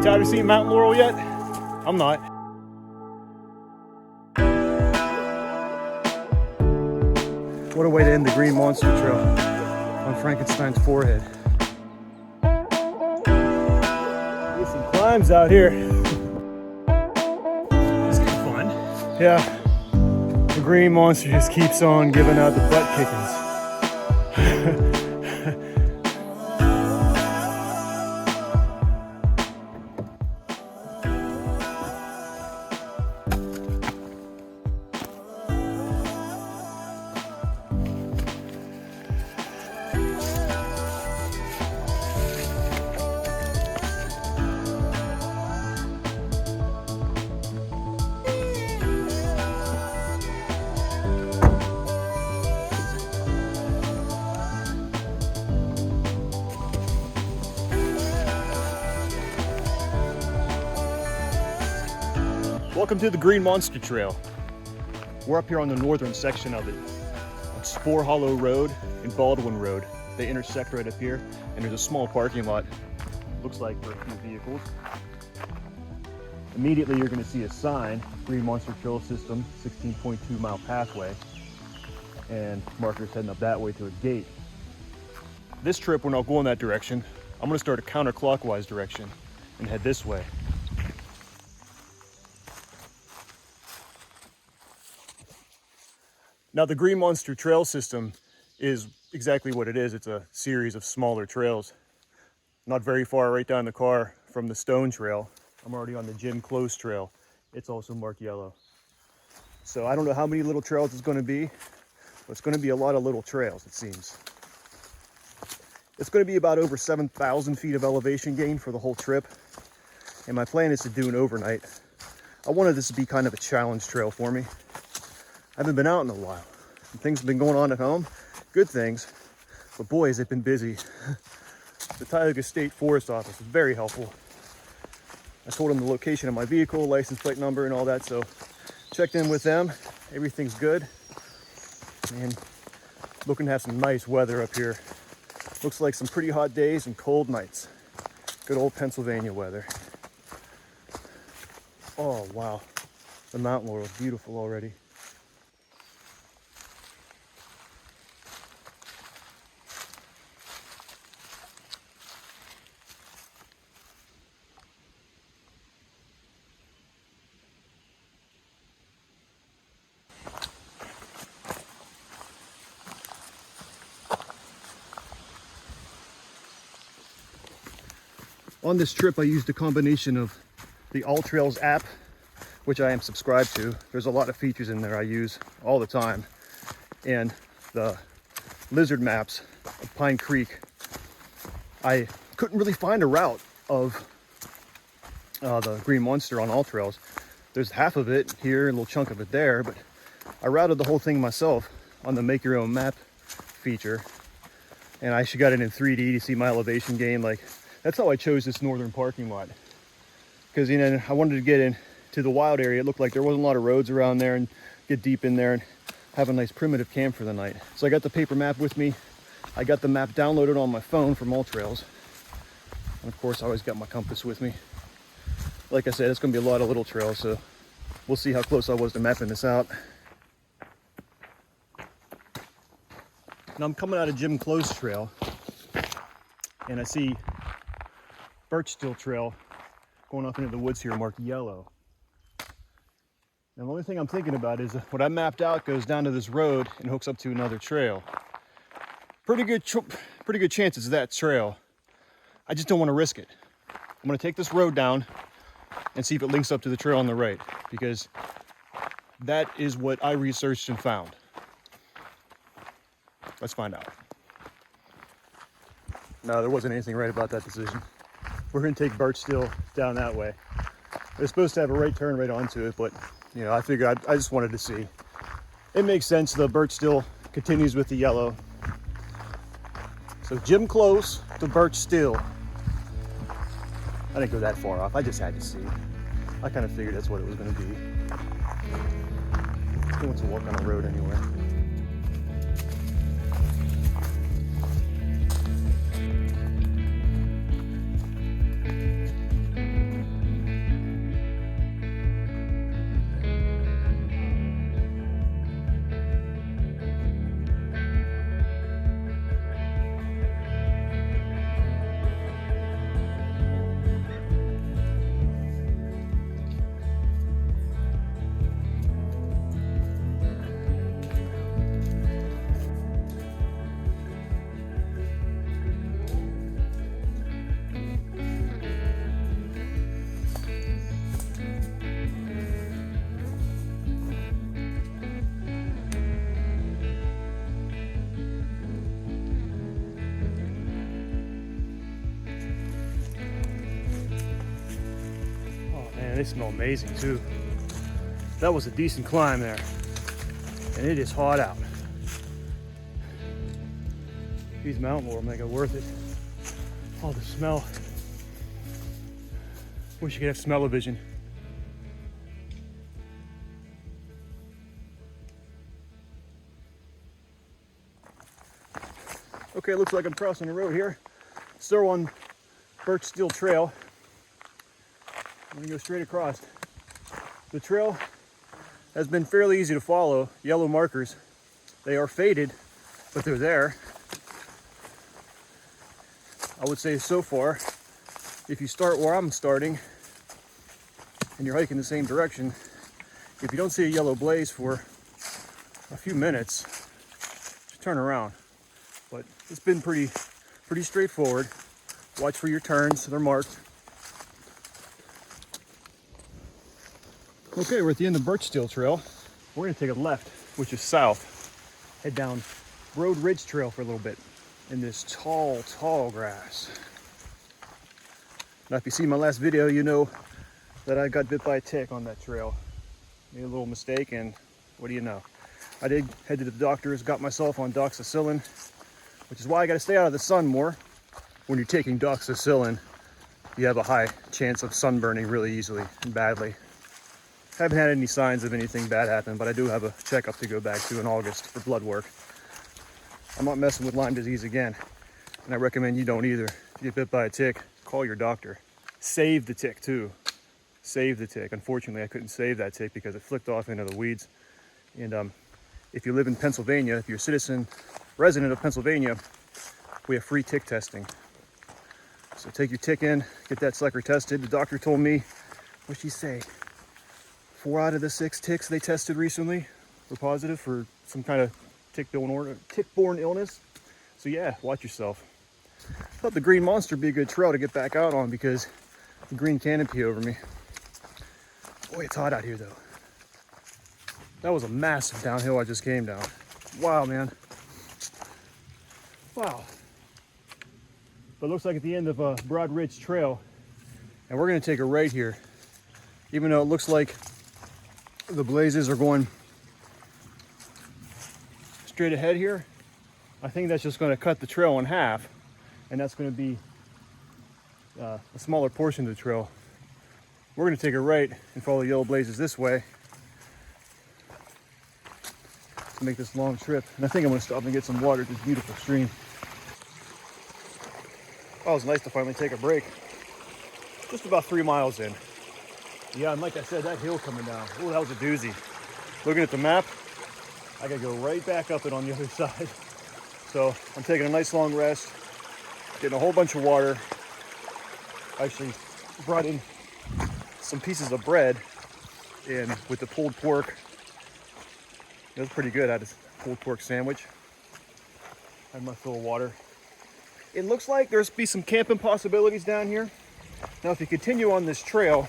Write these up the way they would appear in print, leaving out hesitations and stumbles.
tired of seeing Mountain Laurel yet? I'm not. What a way to end the Green Monster Trail on Frankenstein's forehead. Get some climbs out here. It's kind of fun. Yeah. The Green Monster just keeps on giving out the butt kickings. Welcome to the Green Monster Trail. We're up here on the northern section of it, on Spoor Hollow Road and Baldwin Road. They intersect right up here, and there's a small parking lot, looks like for a few vehicles. Immediately you're going to see a sign, Green Monster Trail System, 16.2 mile pathway, and markers heading up that way to a gate. This trip we're not going that direction. I'm going to start a counterclockwise direction and head this way. Now the Green Monster Trail System is exactly what it is. It's a series of smaller trails. Not very far right down the car from the Stone Trail. I'm already on the Jim Close Trail. It's also marked yellow. So I don't know how many little trails it's going to be, but it's going to be a lot of little trails, it seems. It's going to be about over 7,000 feet of elevation gain for the whole trip. And my plan is to do an overnight. I wanted this to be kind of a challenge trail for me. I haven't been out in a while. Things have been going on at home, good things, but boys, they've been busy. The Tioga State Forest office was very helpful. I told them the location of my vehicle, license plate number, and all that, so checked in with them. Everything's good, and looking to have some nice weather up here. Looks like some pretty hot days and cold nights. Good old Pennsylvania weather. Oh, wow. The Mountain Laurel is beautiful already. On this trip, I used a combination of the AllTrails app, which I am subscribed to. There's a lot of features in there I use all the time. And the lizard maps of Pine Creek. I couldn't really find a route of the Green Monster on AllTrails. There's half of it here, a little chunk of it there, but I routed the whole thing myself on the Make Your Own Map feature. And I actually got it in 3D to see my elevation gain. That's how I chose this northern parking lot. Because, you know, I wanted to get into the wild area. It looked like there wasn't a lot of roads around there, and get deep in there and have a nice primitive camp for the night. So I got the paper map with me. I got the map downloaded on my phone from AllTrails. And of course, I always got my compass with me. Like I said, it's gonna be a lot of little trails, so we'll see how close I was to mapping this out. Now I'm coming out of Jim Close Trail, and I see Birch Still Trail going off into the woods here marked yellow. Now the only thing I'm thinking about is what I mapped out goes down to this road and hooks up to another trail. Pretty good chance it's that trail. I just don't want to risk it. I'm going to take this road down and see if it links up to the trail on the right, because that is what I researched and found. Let's find out. No, there wasn't anything right about that decision. We're going to take Birch Still down that way. They're supposed to have a right turn right onto it, but you know, I figured I just wanted to see. It makes sense. The Birch Still continues with the yellow. So Jim Close to Birch Still. I didn't go that far off. I just had to see. I kind of figured that's what it was going to be. Who wants to walk on a road anywhere? Man, they smell amazing too. That was a decent climb there. And it is hot out. These mountain laurel make it worth it. Oh, the smell. Wish you could have smell-o-vision. Okay, it looks like I'm crossing the road here. Still on Birch Steel Trail. I'm gonna go straight across. The trail has been fairly easy to follow. Yellow markers. They are faded, but they're there. I would say so far, if you start where I'm starting and you're hiking the same direction, if you don't see a yellow blaze for a few minutes, just turn around. But it's been pretty straightforward. Watch for your turns, they're marked. Okay, we're at the end of Birch Steel Trail. We're gonna take a left, which is south. Head down Road Ridge Trail for a little bit in this tall grass. Now, if you see my last video, you know that I got bit by a tick on that trail. Made a little mistake, and what do you know? I did head to the doctors, got myself on doxycycline, which is why I gotta stay out of the sun more. When you're taking doxycycline, you have a high chance of sunburning really easily and badly. Haven't had any signs of anything bad happen, but I do have a checkup to go back to in August for blood work. I'm not messing with Lyme disease again, and I recommend you don't either. If you get bit by a tick, call your doctor. Save the tick too. Save the tick. Unfortunately, I couldn't save that tick because it flicked off into the weeds. And if you live in Pennsylvania, if you're a resident of Pennsylvania, we have free tick testing. So take your tick in, get that sucker tested. The doctor told me, what'd she say? 4 out of the 6 ticks they tested recently were positive for some kind of tick-borne illness. So yeah, watch yourself. I thought the Green Monster would be a good trail to get back out on because the green canopy over me. Boy, it's hot out here though. That was a massive downhill I just came down. Wow, man. Wow. But it looks like at the end of Broad Ridge Trail, and we're gonna take a right here. Even though it looks like the blazes are going straight ahead here, I think that's just going to cut the trail in half, and that's going to be a smaller portion of the trail. We're going to take a right and follow the yellow blazes this way to make this long trip. And I think I'm going to stop and get some water at this beautiful stream. Oh, it was nice to finally take a break. Just about 3 miles in. Yeah, and like I said, that hill coming down, oh, that was a doozy. Looking at the map, I gotta go right back up it on the other side. So I'm taking a nice long rest, getting a whole bunch of water. I actually brought in some pieces of bread and with the pulled pork. It was pretty good. I had a pulled pork sandwich. Had my fill of water. It looks like there's be some camping possibilities down here. Now if you continue on this trail,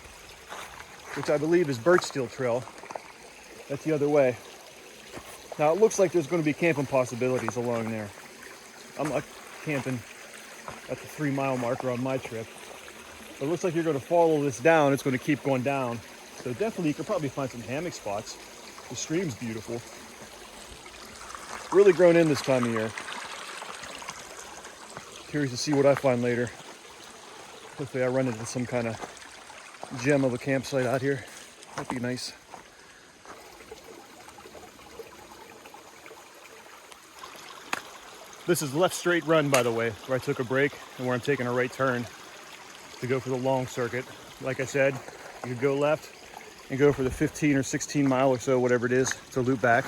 which I believe is Birch Steel Trail, that's the other way. Now it looks like there's going to be camping possibilities along there. I'm not camping at the 3 mile marker on my trip. But it looks like you're going to follow this down. It's going to keep going down. So definitely you could probably find some hammock spots. The stream's beautiful. Really grown in this time of year. Curious to see what I find later. Hopefully I run into some kind of gem of a campsite out here. That'd be nice. This is Left Straight Run, by the way, where I took a break and where I'm taking a right turn to go for the long circuit. Like I said, you could go left and go for the 15 or 16 mile or so, whatever it is, to loop back.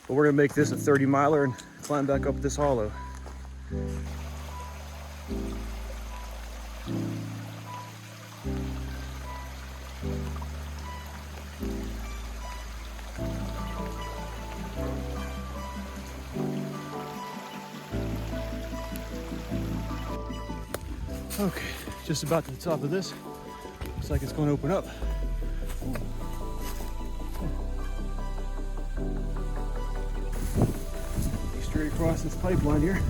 But we're gonna make this a 30 miler and climb back up this hollow. Okay, just about to the top of this. Looks like it's going to open up. Straight across this pipeline here.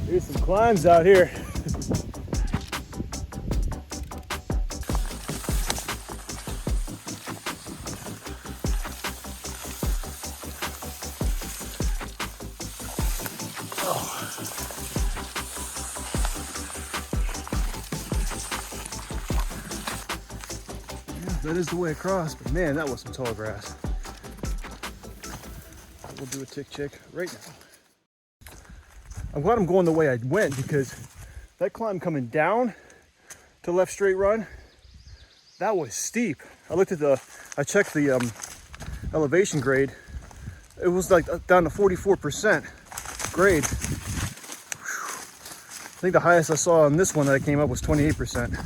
There's some climbs out here. That is the way across, but man, that was some tall grass. We'll do a tick check right now. I'm glad I'm going the way I went, because that climb coming down to left straight run, that was steep. I checked the elevation grade. It was like down to 44% grade. I think the highest I saw on this one that I came up was 28%.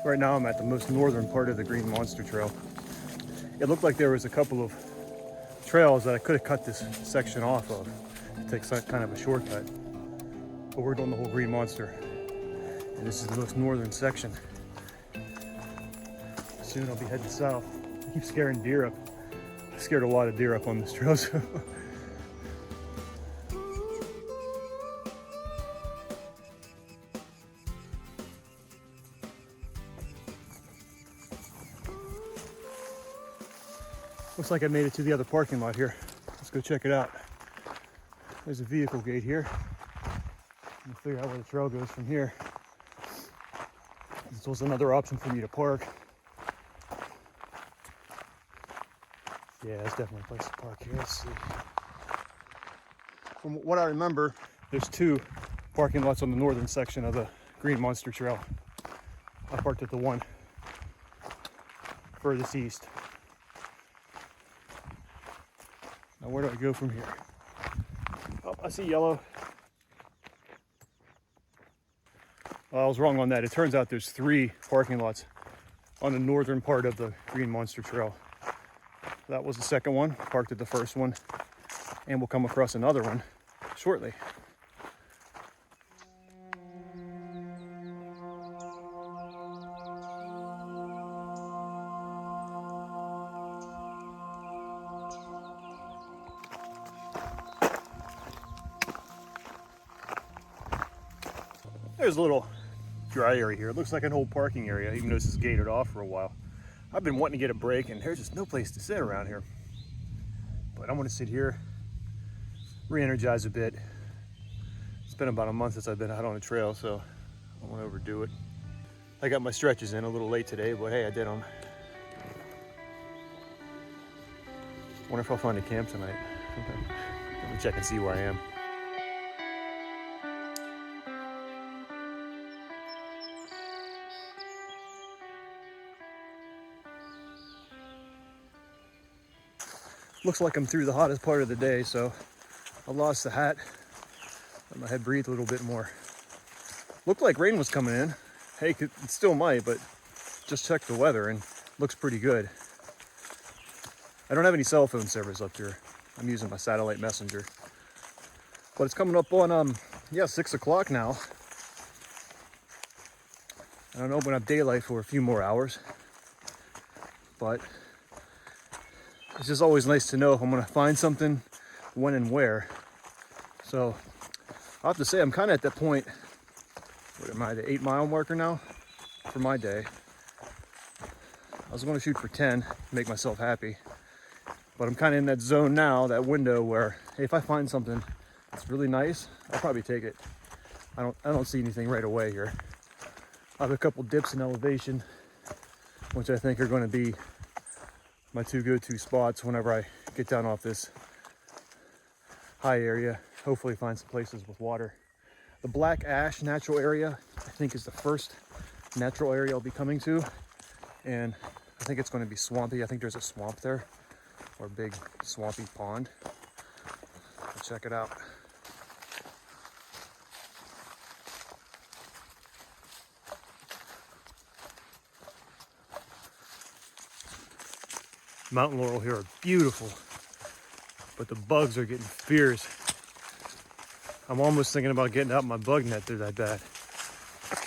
Right now I'm at the most northern part of the Green Monster Trail. It looked like there was a couple of trails that I could have cut this section off of to take some kind of a shortcut. But we're doing the whole Green Monster. And this is the most northern section. Soon I'll be heading south. I keep scaring deer up. I scared a lot of deer up on this trail. So. Looks like I made it to the other parking lot here. Let's go check it out. There's a vehicle gate here. We'll figure out where the trail goes from here. This was another option for me to park. Yeah, that's definitely a place to park here. Let's see. From what I remember, there's two parking lots on the northern section of the Green Monster Trail. I parked at the one furthest east. Now where do I go from here? Oh, I see yellow. Well, I was wrong on that. It turns out there's 3 parking lots on the northern part of the Green Monster Trail. That was the second one, parked at the first one, and we'll come across another one shortly. There's a little dry area here. It looks like an old parking area, even though this is gated off for a while. I've been wanting to get a break, and there's just no place to sit around here. But I'm gonna sit here, re-energize a bit. It's been about a month since I've been out on the trail, so I don't want to overdo it. I got my stretches in a little late today, but hey, I did them. Wonder if I'll find a camp tonight. Let me check and see where I am. Looks like I'm through the hottest part of the day, so I lost the hat. Let my head breathe a little bit more. Looked like rain was coming in. Hey, it still might, but just checked the weather and looks pretty good. I don't have any cell phone service up here. I'm using my satellite messenger. But it's coming up on, 6 o'clock now. I don't open up daylight for a few more hours, but it's just always nice to know if I'm gonna find something, when and where. So I'll have to say I'm kind of at that point. What am I, the 8-mile marker now for my day? I was going to shoot for 10 to make myself happy, but I'm kind of in that zone now, that window where, hey, if I find something that's really nice, I'll probably take it. I don't see anything right away here. I have a couple dips in elevation, which I think are going to be my 2 go-to spots whenever I get down off this high area. Hopefully find some places with water. The Black Ash natural area, I think, is the first natural area I'll be coming to. And I think it's going to be swampy. I think there's a swamp there, or a big swampy pond. Let's check it out. Mountain laurel here are beautiful, but the bugs are getting fierce. I'm almost thinking about getting out my bug net. They're that bad.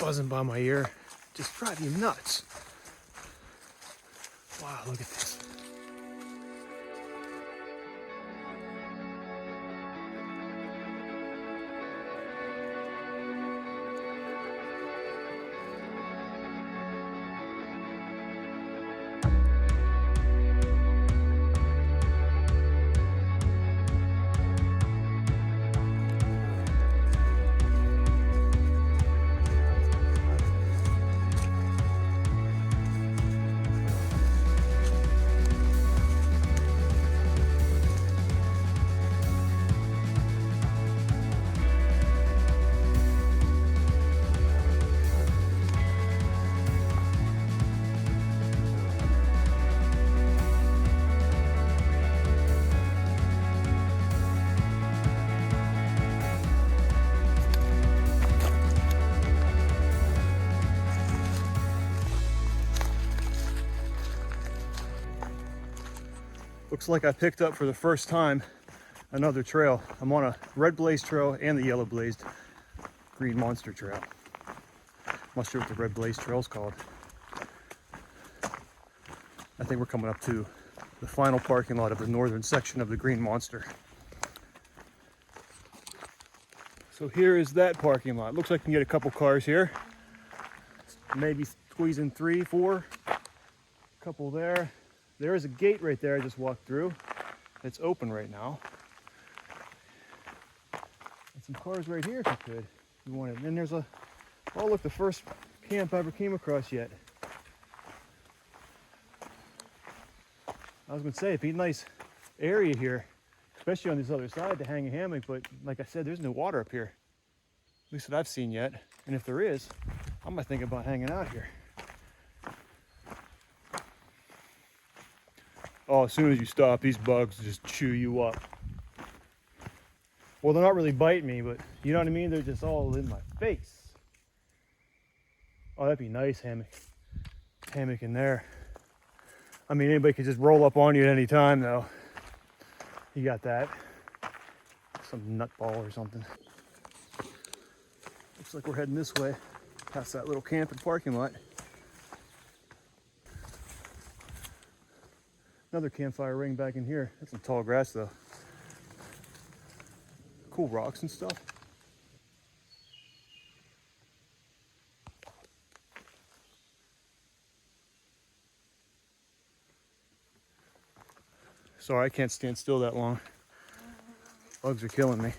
Buzzing by my ear, just drive you nuts. Wow, look at this. Looks like I picked up for the first time another trail. I'm on a red blaze trail and the yellow blazed green monster trail. I'm not sure what the red blaze trail is called. I think we're coming up to the final parking lot of the northern section of the green monster. So here is that parking lot. Looks like you can get a couple cars here. Maybe squeeze in 3, 4. Couple there. There is a gate right there I just walked through. It's open right now. And some cars right here if you could. If you wanted. And then there's a, oh look, the first camp I ever came across yet. I was gonna say, it'd be a nice area here, especially on this other side to hang a hammock, but like I said, there's no water up here. At least that I've seen yet. And if there is, I might think about hanging out here. Oh, as soon as you stop, these bugs just chew you up. Well, they're not really biting me, but you know what I mean? They're just all in my face. Oh, that'd be nice, hammock in there. I mean, anybody could just roll up on you at any time, though. You got that. Some nutball or something. Looks like we're heading this way, past that little camp and parking lot. Another campfire ring back in here. That's some tall grass though. Cool rocks and stuff. Sorry, I can't stand still that long. Bugs are killing me.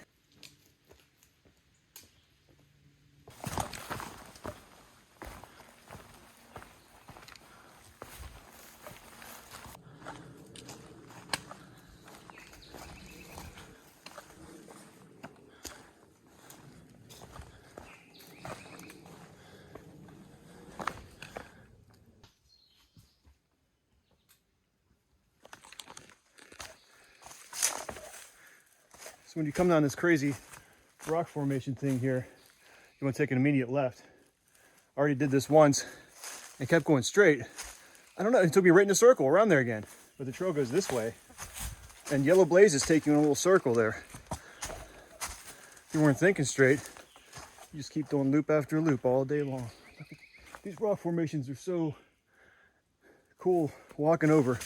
So when you come down this crazy rock formation thing here, you want to take an immediate left. I already did this once and kept going straight. I don't know, it took me right in a circle around there again. But the trail goes this way. And yellow blaze is taking a little circle there. If you weren't thinking straight, you just keep doing loop after loop all day long. These rock formations are so cool walking over.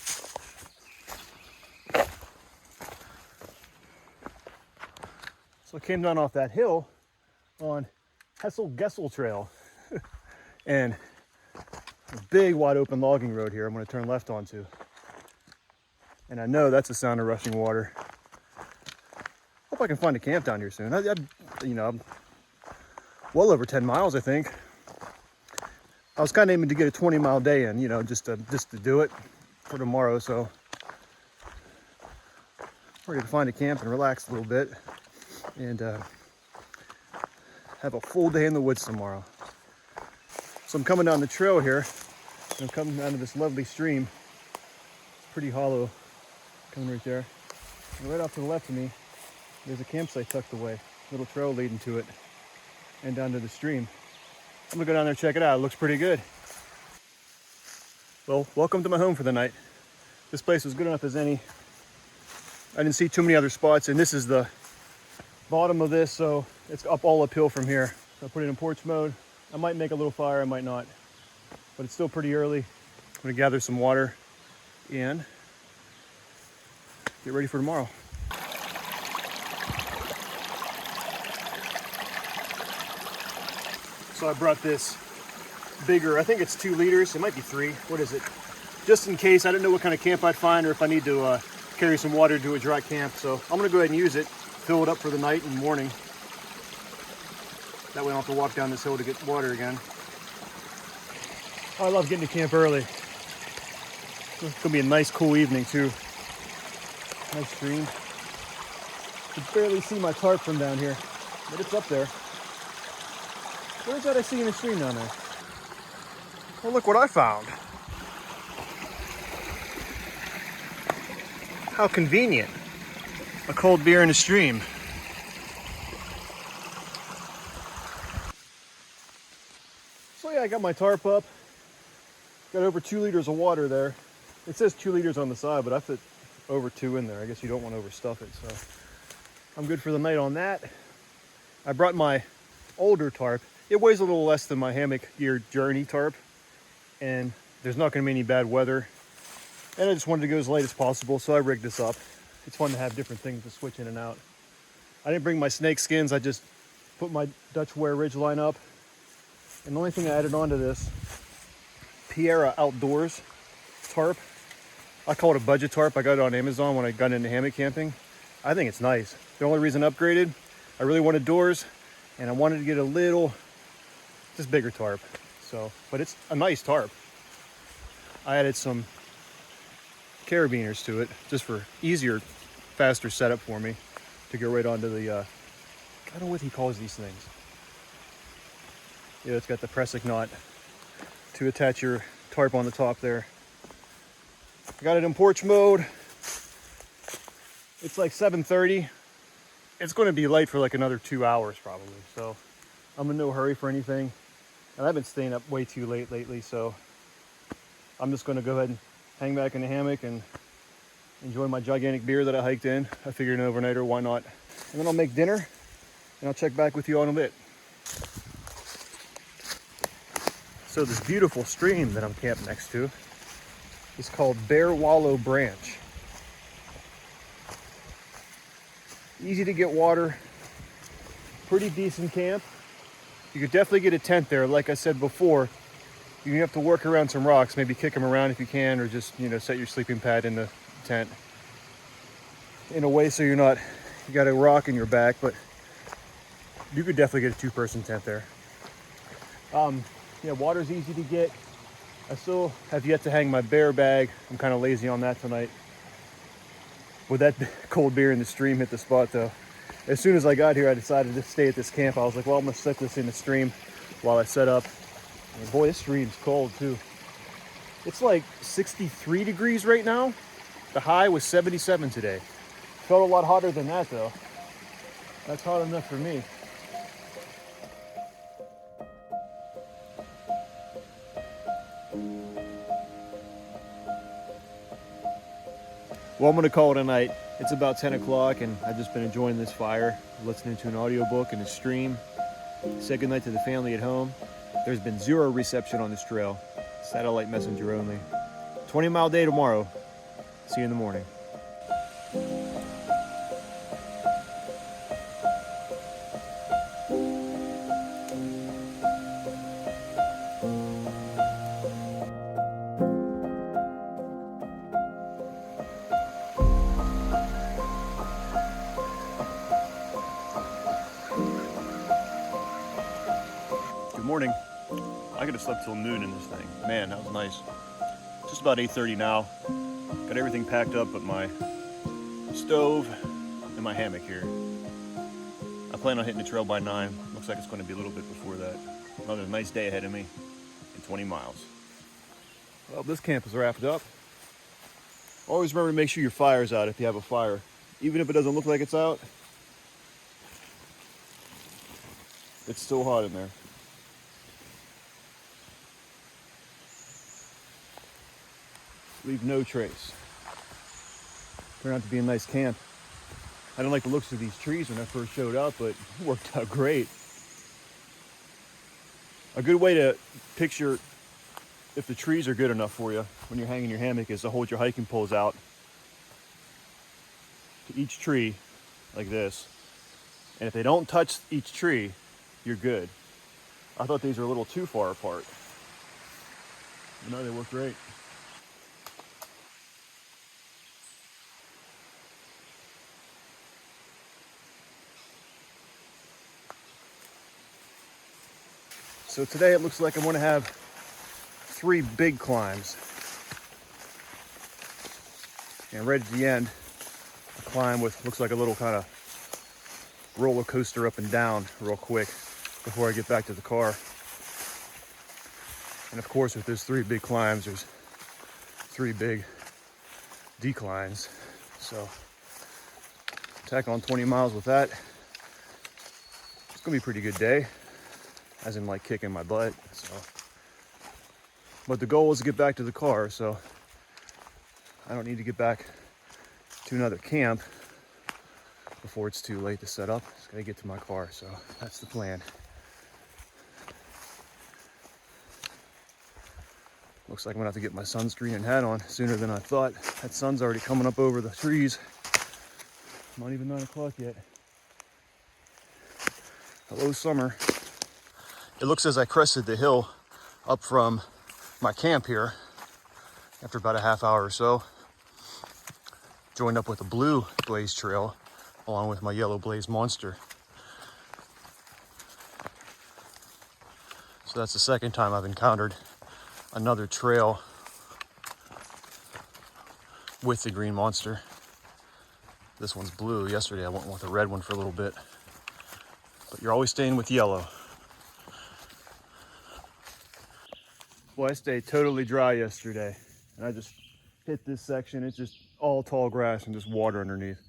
So I came down off that hill on Hessel-Gessel Trail and a big wide open logging road here I'm going to turn left onto. And I know that's the sound of rushing water. Hope I can find a camp down here soon. I'm well over 10 miles, I think. I was kind of aiming to get a 20-mile day in, just to do it for tomorrow. So we're going to find a camp and relax a little bit. And have a full day in the woods tomorrow. So I'm coming down the trail here. I'm coming down to this lovely stream. It's pretty hollow, coming right there. And right off to the left of me, there's a campsite tucked away. Little trail leading to it and down to the stream. I'm gonna go down there and check it out. It looks pretty good. Well, welcome to my home for the night. This place was good enough as any. I didn't see too many other spots, and this is the bottom of this, so it's up all uphill from here. So I put it in porch mode. I might make a little fire, I might not, but it's still pretty early. I'm gonna gather some water and get ready for tomorrow. So I brought this bigger, I think it's 2 liters, it might be 3, what is it? Just in case, I didn't know what kind of camp I'd find or if I need to carry some water to a dry camp. So I'm gonna go ahead and use it, fill it up for the night and morning. That way I don't have to walk down this hill to get water again. Oh, I love getting to camp early. It's gonna be a nice cool evening too. Nice stream. You can barely see my tarp from down here, but it's up there. Where's that I see in the stream down there? Well, look what I found. How convenient. A cold beer in a stream. So yeah, I got my tarp up. Got over 2 liters of water there. It says 2 liters on the side, but I fit over 2 in there. I guess you don't want to overstuff it, so I'm good for the night on that. I brought my older tarp. It weighs a little less than my hammock gear journey tarp, and there's not going to be any bad weather. And I just wanted to go as light as possible, so I rigged this up. It's fun to have different things to switch in and out. I didn't bring my snake skins. I just put my Dutch wear ridgeline up. And the only thing I added onto this, Piera Outdoors tarp. I call it a budget tarp. I got it on Amazon when I got into hammock camping. I think it's nice. The only reason I upgraded, I really wanted doors, and I wanted to get a little, just bigger tarp. So, but it's a nice tarp. I added some carabiners to it just for easier, faster setup for me to go right onto the, I don't know what he calls these things. Yeah, it's got the pressing knot to attach your tarp on the top there. I got it in porch mode. It's like 7:30. It's going to be light for like another 2 hours probably. So I'm in no hurry for anything. And I've been staying up way too late lately. So I'm just going to go ahead and hang back in the hammock and enjoy my gigantic beer that I hiked in. I figured an overnighter, why not? And then I'll make dinner and I'll check back with you all in a bit. So this beautiful stream that I'm camped next to is called Wallow Branch. Easy to get water, pretty decent camp. You could definitely get a tent there. Like I said before, you have to work around some rocks, maybe kick them around if you can, or just, you know, set your sleeping pad in the tent in a way so you got a rock in your back, but you could definitely get a 2-person tent there. Yeah, water's easy to get. I still have yet to hang my bear bag. I'm kind of lazy on that tonight. With that cold beer in the stream hit the spot though. As soon as I got here, I decided to stay at this camp. I was like, well, I'm gonna set this in the stream while I set up. And boy, this stream's cold too. It's like 63 degrees right now. The high was 77 today. Felt a lot hotter than that though. That's hot enough for me. Well, I'm gonna call it a night. It's about 10 o'clock and I've just been enjoying this fire, listening to an audiobook and a stream. Say goodnight to the family at home. There's been 0 reception on this trail. Satellite messenger only. 20-mile day tomorrow. See you in the morning. Good morning. I could have slept till noon in this thing. Man, that was nice. Just about 8:30 now. Got everything packed up but my stove and my hammock here. I plan on hitting the trail by 9. Looks like it's going to be a little bit before that. Another nice day ahead of me and 20 miles. Well, this camp is wrapped up. Always remember to make sure your fire's out if you have a fire. Even if it doesn't look like it's out, it's still hot in there. Leave no trace. Turned out to be a nice camp. I didn't like the looks of these trees when I first showed up, but it worked out great. A good way to picture if the trees are good enough for you when you're hanging your hammock, is to hold your hiking poles out to each tree like this. And if they don't touch each tree, you're good. I thought these were a little too far apart. But no, they work great. So today it looks like I'm going to have 3 big climbs. And right at the end, a climb with looks like a little kind of roller coaster up and down real quick before I get back to the car. And of course, with those 3 big climbs, there's 3 big declines. So tack on 20 miles with that. It's gonna be a pretty good day, as in like kicking my butt. So, but the goal is to get back to the car, so I don't need to get back to another camp before it's too late to set up. Just gotta get to my car, so that's the plan. Looks like I'm gonna have to get my sunscreen and hat on sooner than I thought. That sun's already coming up over the trees. Not even 9 o'clock yet. Hello, summer. It looks as I crested the hill up from my camp here after about a half hour or so. Joined up with a blue blaze trail along with my yellow blaze monster. So that's the second time I've encountered another trail with the green monster. This one's blue. Yesterday I went with a red one for a little bit. But you're always staying with yellow. Well, I stayed totally dry yesterday. And I just hit this section. It's just all tall grass and just water underneath.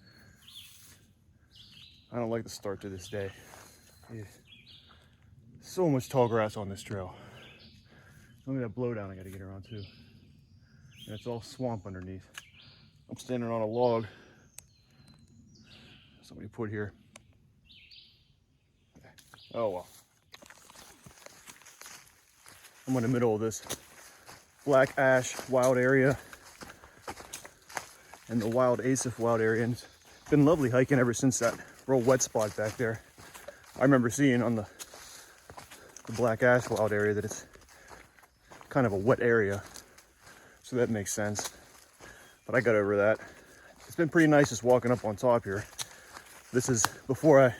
I don't like the start to this day. Yeah. So much tall grass on this trail. Look at that blowdown I gotta get around too. And it's all swamp underneath. I'm standing on a log somebody put here. Oh well. I'm in the middle of this black ash wild area and the wild asif wild area. And it's been lovely hiking ever since that real wet spot back there. I remember seeing on the black ash wild area that it's kind of a wet area, so that makes sense. But I got over that. It's been pretty nice just walking up on top here. This is before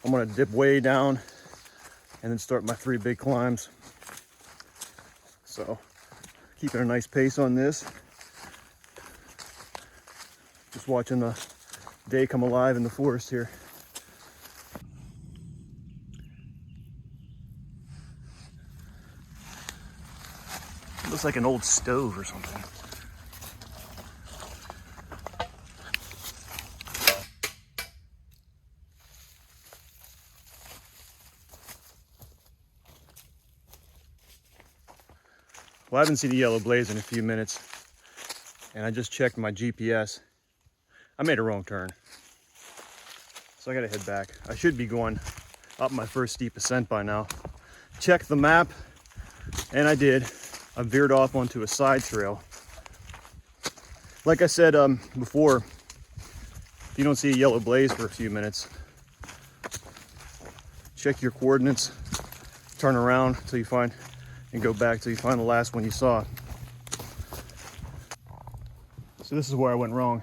I'm gonna dip way down and then start my 3 big climbs. So keeping a nice pace on this. Just watching the day come alive in the forest here. It looks like an old stove or something. Well, I haven't seen a yellow blaze in a few minutes, and I just checked my GPS. I made a wrong turn, so I gotta head back. I should be going up my first steep ascent by now. Check the map, and I did. I veered off onto a side trail. Like I said before, if you don't see a yellow blaze for a few minutes, check your coordinates, turn around till you find, and go back till you find the last one you saw. So this is where I went wrong.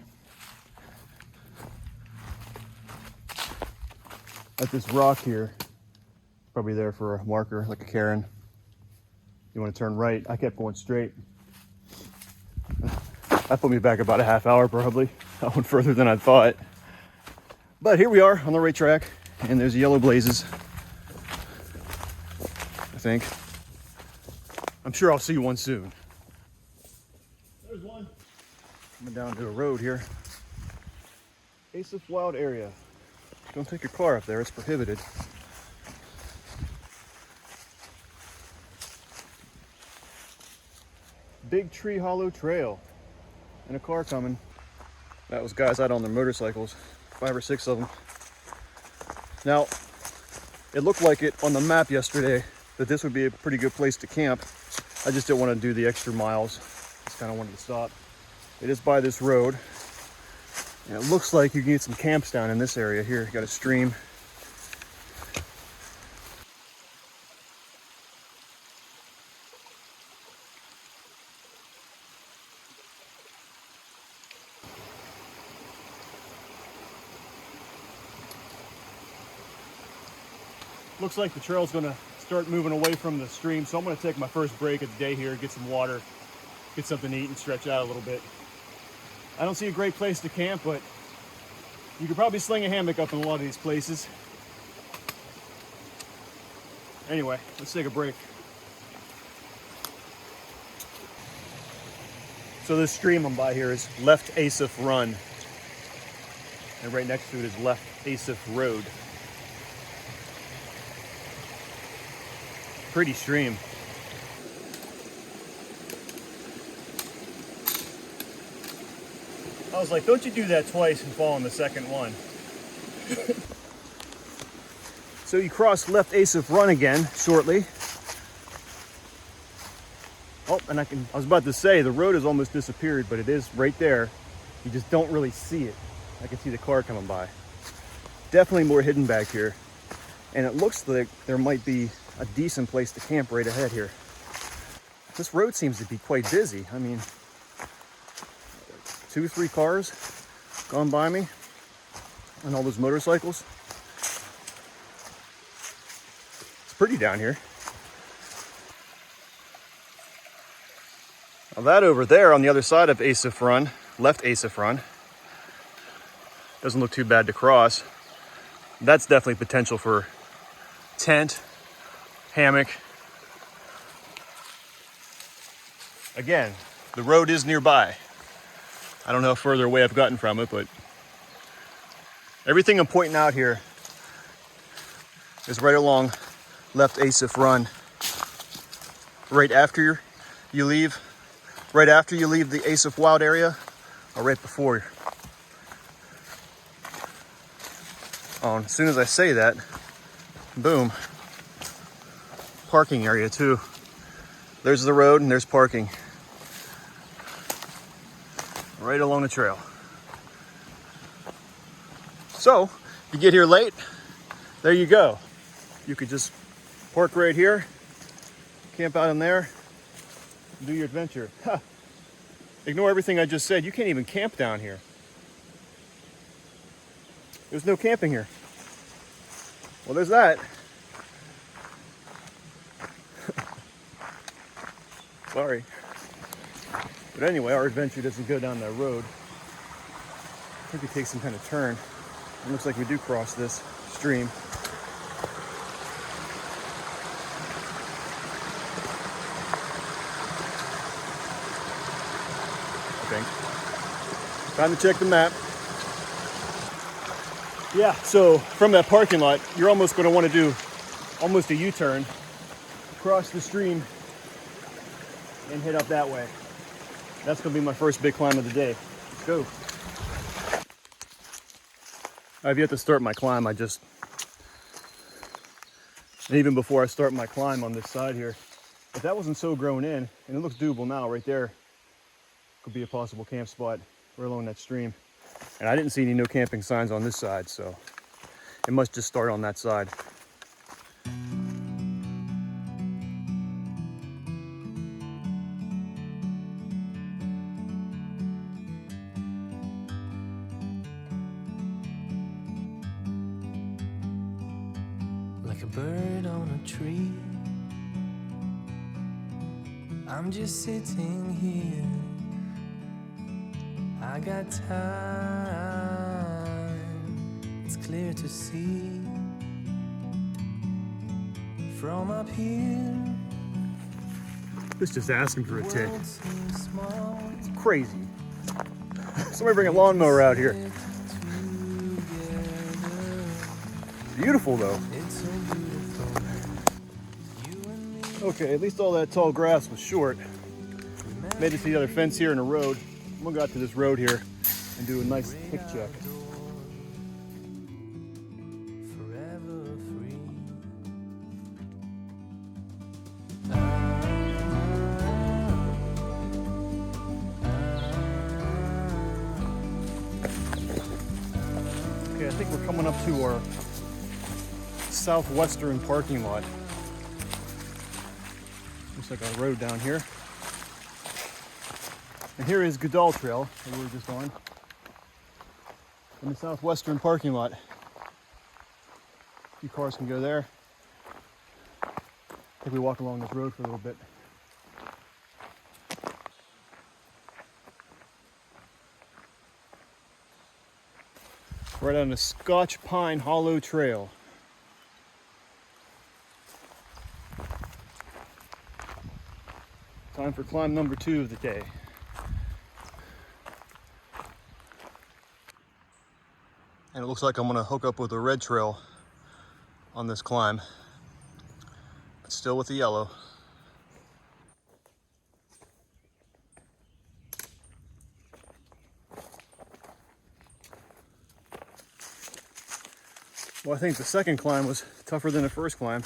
At this rock here, probably there for a marker, like a cairn. You want to turn right. I kept going straight. That put me back about a half hour probably. I went further than I thought. But here we are on the right track, and there's yellow blazes, I think. I'm sure I'll see one soon. There's one. Coming down to a road here. Asif Wild area. Don't take your car up there, it's prohibited. Big Tree Hollow Trail. And a car coming. That was guys out on their motorcycles. 5 or 6 of them. Now, it looked like it on the map yesterday that this would be a pretty good place to camp. I just didn't want to do the extra miles. Just kind of wanted to stop. It is by this road. And it looks like you can get some camps down in this area here. You got a stream. Looks like the trail's gonna start moving away from the stream, so I'm gonna take my first break of the day here, get some water, get something to eat, and stretch out a little bit. I don't see a great place to camp, but you could probably sling a hammock up in a lot of these places. Anyway, let's take a break. So this stream I'm by here is Left Asaph Run, and right next to it is Left Asaph Road. Pretty stream. I was like, don't you do that twice and fall on the second one. So you cross Left Asaph Run again shortly. Oh, and I was about to say, the road has almost disappeared, but it is right there. You just don't really see it. I can see the car coming by. Definitely more hidden back here. And it looks like there might be a decent place to camp right ahead here. This road seems to be quite busy. I mean, 2 or 3 cars gone by me and all those motorcycles. It's pretty down here. Now that over there on the other side of Asaph Run, Left Asaph Run, doesn't look too bad to cross. That's definitely potential for tent, hammock. Again, the road is nearby. I don't know how further away I've gotten from it, but everything I'm pointing out here is right along Left Asaph Run. Right after you leave the Asaph Wild area, or right before. Oh, and as soon as I say that, boom. Parking area too. There's the road and there's parking. Right along the trail. So, if you get here late, there you go. You could just park right here, camp out in there, and do your adventure. Ha. Ignore everything I just said. You can't even camp down here. There's no camping here. Well, there's that. Sorry. But anyway, our adventure doesn't go down that road. I think we take some kind of turn. It looks like we do cross this stream. I think. Time to check the map. Yeah, so from that parking lot, you're almost going to want to do almost a U-turn, cross the stream, and head up that way. That's going to be my first big climb of the day. Let's go. I've yet to start my climb. And even before I start my climb on this side here, if that wasn't so grown in, and it looks doable now right there, could be a possible camp spot right along that stream. And I didn't see any no camping signs on this side, so it must just start on that side. Like a bird on a tree, I'm just sitting here. I got time, it's clear to see from up here. This just asking for a tick. World seems small. It's crazy. Somebody bring a lawnmower out here. Beautiful though. It's so beautiful. You and me. Okay, at least all that tall grass was short. Made it to the other fence here in a road. I'm gonna go out to this road here and do a nice tick check. Forever free. I think we're coming up to our southwestern parking lot. Looks like our road down here. And here is Goodall Trail that we were just on. In the southwestern parking lot. A few cars can go there. I think we walk along this road for a little bit. Right on the Scotch Pine Hollow Trail. Time for climb number 2 of the day. And it looks like I'm gonna hook up with a red trail on this climb, but still with the yellow. Well, I think the second climb was tougher than the first climb.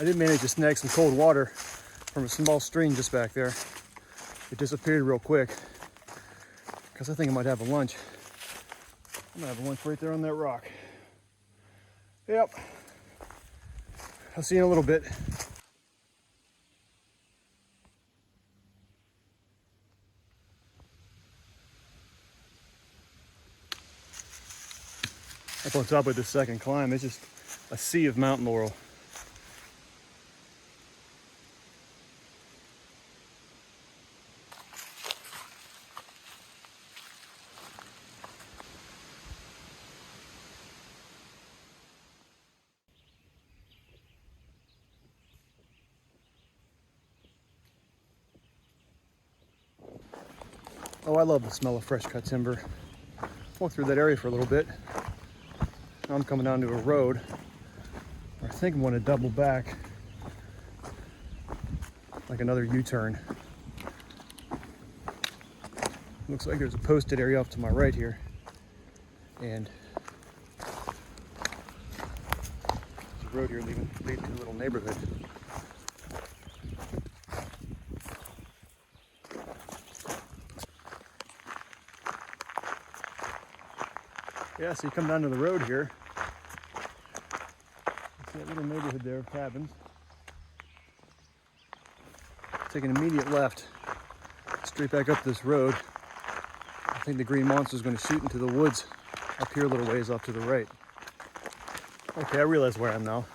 I did manage to snag some cold water from a small stream just back there. It disappeared real quick because I think I might have a lunch. I'm gonna have a lunch right there on that rock. Yep. I'll see you in a little bit. Up on top of this second climb, it's just a sea of mountain laurel. Oh, I love the smell of fresh cut timber. Walked through that area for a little bit. Now I'm coming down to a road where I think I'm going to double back, like another U-turn. Looks like there's a posted area off to my right here, and there's a road here leading to a little neighborhood. Yeah, so you come down to the road here. See that little neighborhood there of cabins. Take an immediate left, straight back up this road. I think the green monster is going to shoot into the woods up here a little ways off to the right. Okay, I realize where I am now.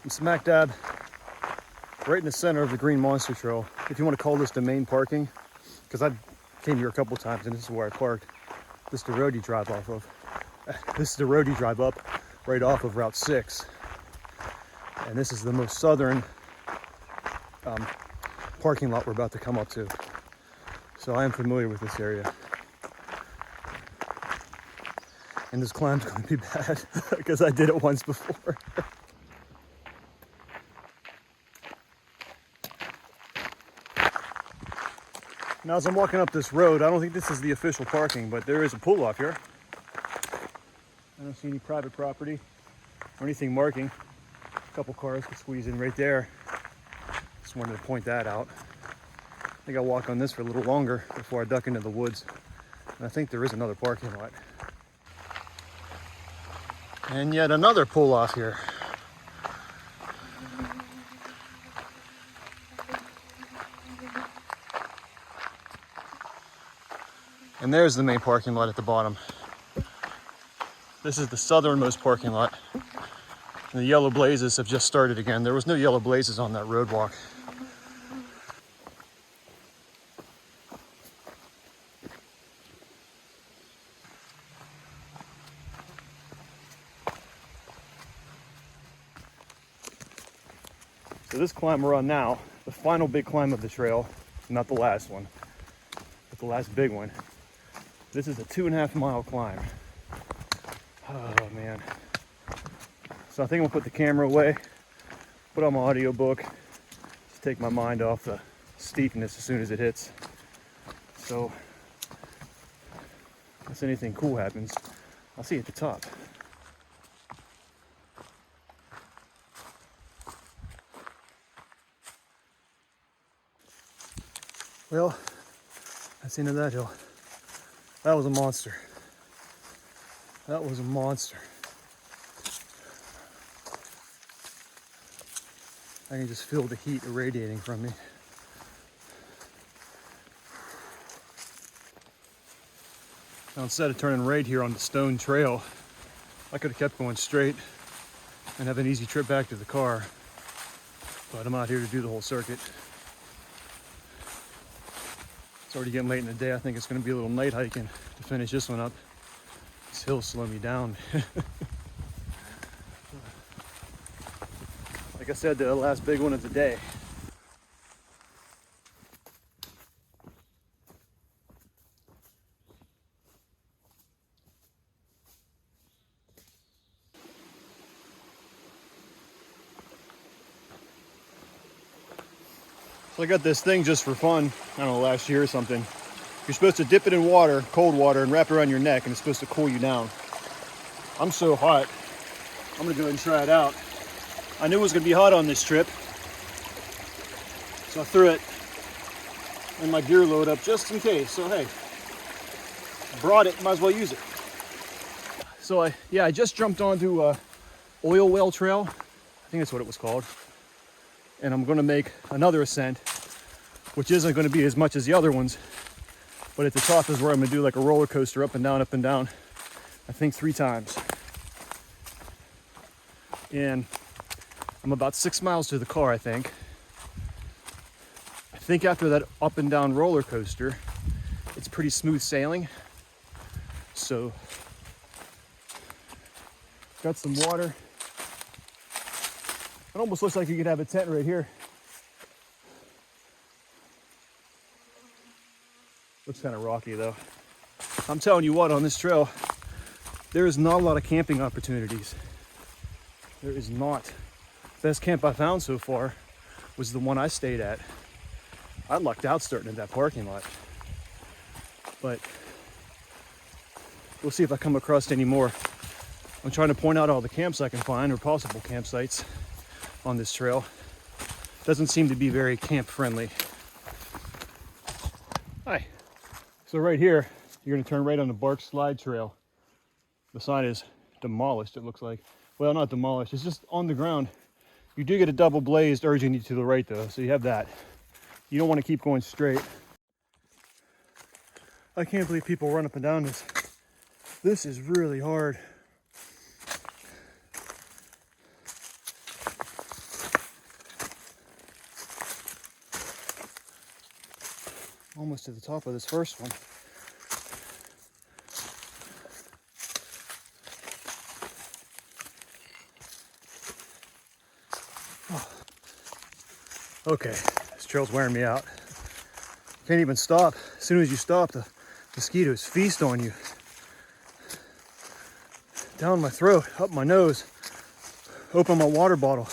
I'm smack dab right in the center of the Green Monster Trail. If you want to call this the main parking, because I came here a couple times and this is where I parked. This is the road you drive off of. This is the road you drive up right off of Route 6. And this is the most southern parking lot we're about to come up to. So I am familiar with this area. And this climb's going to be bad because I did it once before. Now as I'm walking up this road, I don't think this is the official parking, but there is a pull off here. I don't see any private property or anything marking. A couple cars could squeeze in right there. Just wanted to point that out. I think I'll walk on this for a little longer before I duck into the woods. And I think there is another parking lot. And yet another pull off here. And there's the main parking lot at the bottom. This is the southernmost parking lot. And the yellow blazes have just started again. There was no yellow blazes on that road walk. So this climb we're on now, the final big climb of the trail, not the last one, but the last big one. This is a 2.5 mile climb. Oh man. So I think I'll put the camera away, put on my audiobook, just take my mind off the steepness as soon as it hits. So, unless anything cool happens, I'll see you at the top. Well, that's the end of that hill. That was a monster. That was a monster. I can just feel the heat irradiating from me. Now, instead of turning right here on the stone trail, I could have kept going straight and have an easy trip back to the car. But I'm out here to do the whole circuit. It's already getting late in the day. I think it's going to be a little night hiking to finish this one up. These hills slow me down. Like I said, the last big one of the day. So I got this thing just for fun, I don't know, last year or something. You're supposed to dip it in water, cold water, and wrap it around your neck, and it's supposed to cool you down. I'm so hot, I'm gonna go ahead and try it out. I knew it was gonna be hot on this trip, so I threw it in my gear load up just in case. So hey, brought it, might as well use it. So I just jumped onto Oil Well Trail, I think that's what it was called. And I'm gonna make another ascent, which isn't gonna be as much as the other ones, but at the top is where I'm gonna do like a roller coaster up and down, I think 3 times. And I'm about 6 miles to the car, I think. I think after that up and down roller coaster, it's pretty smooth sailing. So, got some water. It almost looks like you could have a tent right here. Looks kind of rocky though. I'm telling you what, on this trail, there is not a lot of camping opportunities. There is not. Best camp I found so far was the one I stayed at. I lucked out starting in that parking lot. But we'll see if I come across any more. I'm trying to point out all the camps I can find, or possible campsites on this trail. Doesn't seem to be very camp friendly. Hi. So right here, you're gonna turn right on the Bark Slide Trail. The sign is demolished, it looks like. Well, not demolished, it's just on the ground. You do get a double blazed urging you to the right though, so you have that. You don't want to keep going straight. I can't believe people run up and down this. This is really hard. Almost to the top of this first one. Oh. Okay, this trail's wearing me out. Can't even stop. As soon as you stop, the mosquitoes feast on you. Down my throat, up my nose, open my water bottle.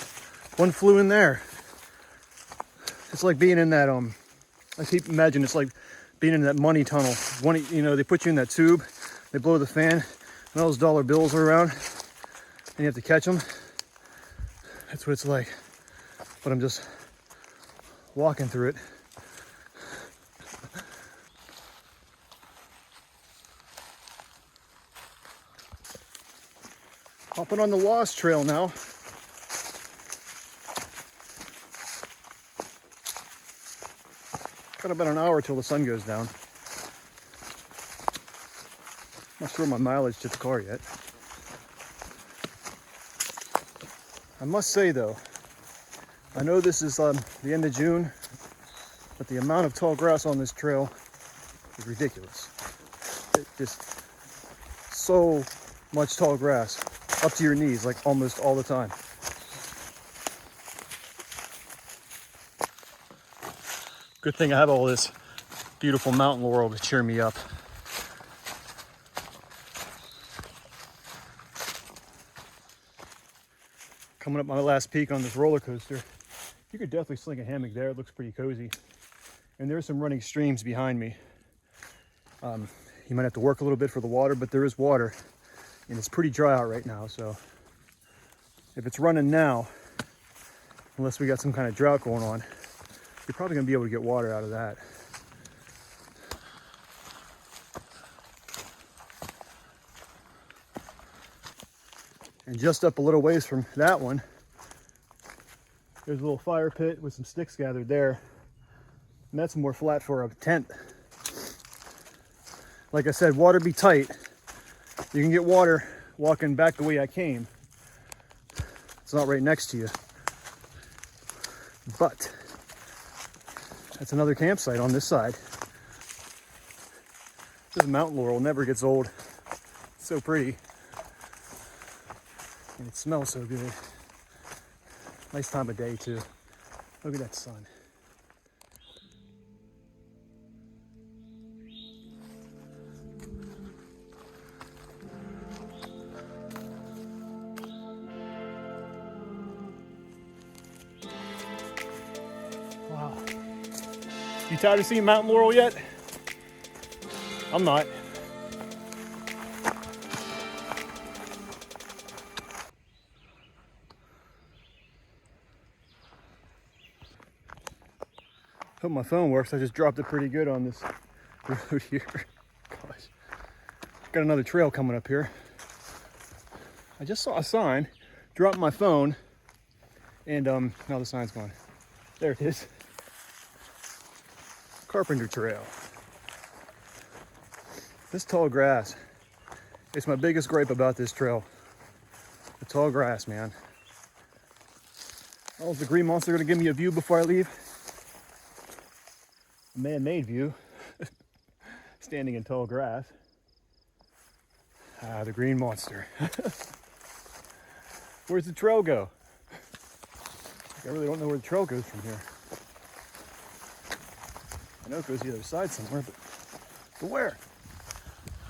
One flew in there. It's like being in that, I keep imagining it's like being in that money tunnel. They put you in that tube, they blow the fan, and all those dollar bills are around, and you have to catch them. That's what it's like. But I'm just walking through it. Hopping on the Lost Trail now. Got about an hour till the sun goes down. Not sure my mileage to the car yet. I must say though, I know this is the end of June, but the amount of tall grass on this trail is ridiculous. It's just so much tall grass, up to your knees, like almost all the time. Good thing I have all this beautiful mountain laurel to cheer me up. Coming up my last peak on this roller coaster. You could definitely sling a hammock there. It looks pretty cozy. And there's some running streams behind me. You might have to work a little bit for the water, but there is water. And it's pretty dry out right now, so if it's running now, unless we got some kind of drought going on, you're probably gonna be able to get water out of that. And just up a little ways from that one, there's a little fire pit with some sticks gathered there. And that's more flat for a tent. Like I said, water be tight. You can get water walking back the way I came. It's not right next to you. But that's another campsite on this side. This mountain laurel never gets old. It's so pretty. And it smells so good. Nice time of day too. Look at that sun. Wow. You tired of seeing mountain laurel yet? I'm not. Hope my phone works. I just dropped it pretty good on this road here. Gosh. Got another trail coming up here. I just saw a sign, dropped my phone, and now the sign's gone. There it is. Carpenter Trail. This tall grass. It's my biggest gripe about this trail. The tall grass, man. Oh, is the green monster gonna give me a view before I leave? A man-made view. Standing in tall grass. Ah, the green monster. Where's the trail go? I really don't know where the trail goes from here. I know it goes the other side somewhere, but where?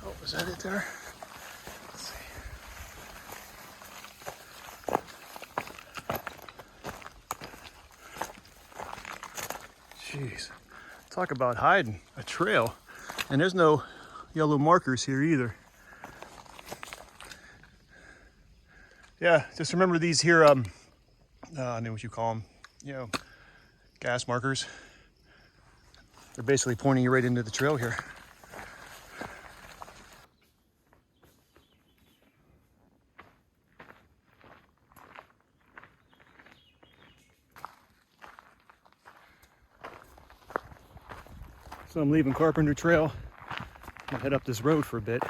Oh, is that it there? Let's see. Jeez. Talk about hiding a trail. And there's no yellow markers here either. Yeah, just remember these here, I know what you call them, you know, gas markers. They're basically pointing you right into the trail here. So I'm leaving Carpenter Trail. I'll head up this road for a bit.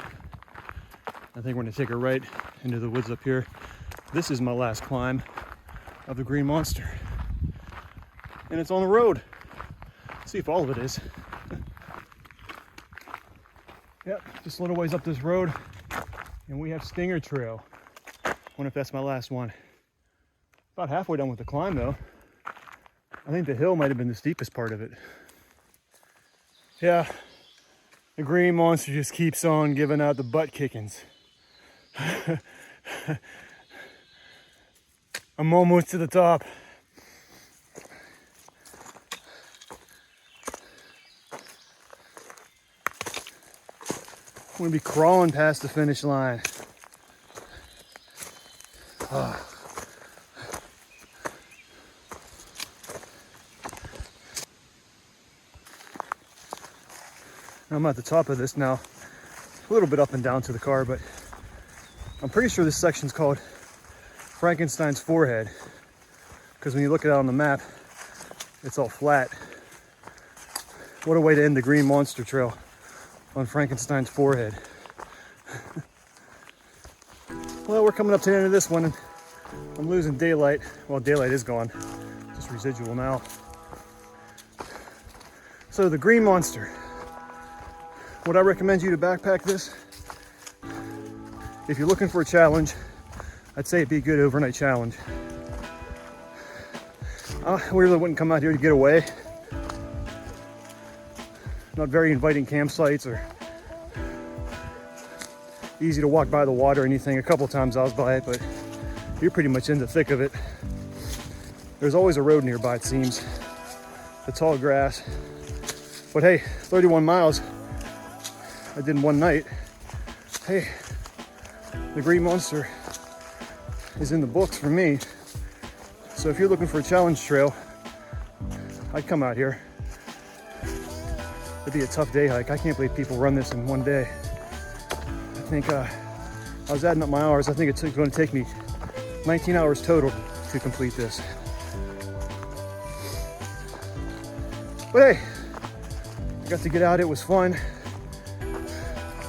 I think we're gonna take a right into the woods up here. This is my last climb of the Green Monster. And it's on the road. See if all of it is. Yep, just a little ways up this road. And we have Stinger Trail. Wonder if that's my last one. About halfway done with the climb though. I think the hill might have been the steepest part of it. Yeah, the Green Monster just keeps on giving out the butt kickings. I'm almost to the top. I'm gonna be crawling past the finish line. Oh. I'm at the top of this now. A little bit up and down to the car, but I'm pretty sure this section's called Frankenstein's Forehead, because when you look at it on the map, it's all flat. What a way to end the Green Monster Trail, on Frankenstein's Forehead. Well, we're coming up to the end of this one, and I'm losing daylight. Well, daylight is gone, just residual now. So the Green Monster. Would I recommend you to backpack this? If you're looking for a challenge, I'd say it'd be a good overnight challenge. I really wouldn't come out here to get away. Not very inviting campsites or easy to walk by the water or anything. A couple times I was by it, but you're pretty much in the thick of it. There's always a road nearby, it seems. The tall grass. But hey, 31 miles I did in one night. Hey, the Green Monster is in the books for me. So if you're looking for a challenge trail, I'd come out here. It'd be a tough day hike. I can't believe people run this in one day. I think I was adding up my hours. I think it's going to take me 19 hours total to complete this. But hey, I got to get out, it was fun.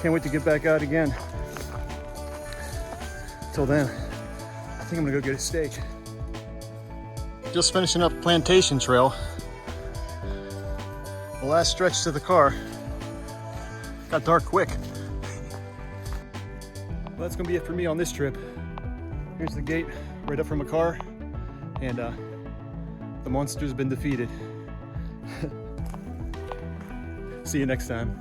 Can't wait to get back out again. Till then, I think I'm gonna go get a steak. Just finishing up Plantation Trail. The last stretch to the car. Got dark quick. Well, that's gonna be it for me on this trip. Here's the gate right up from a car, and the monster's been defeated. See you next time.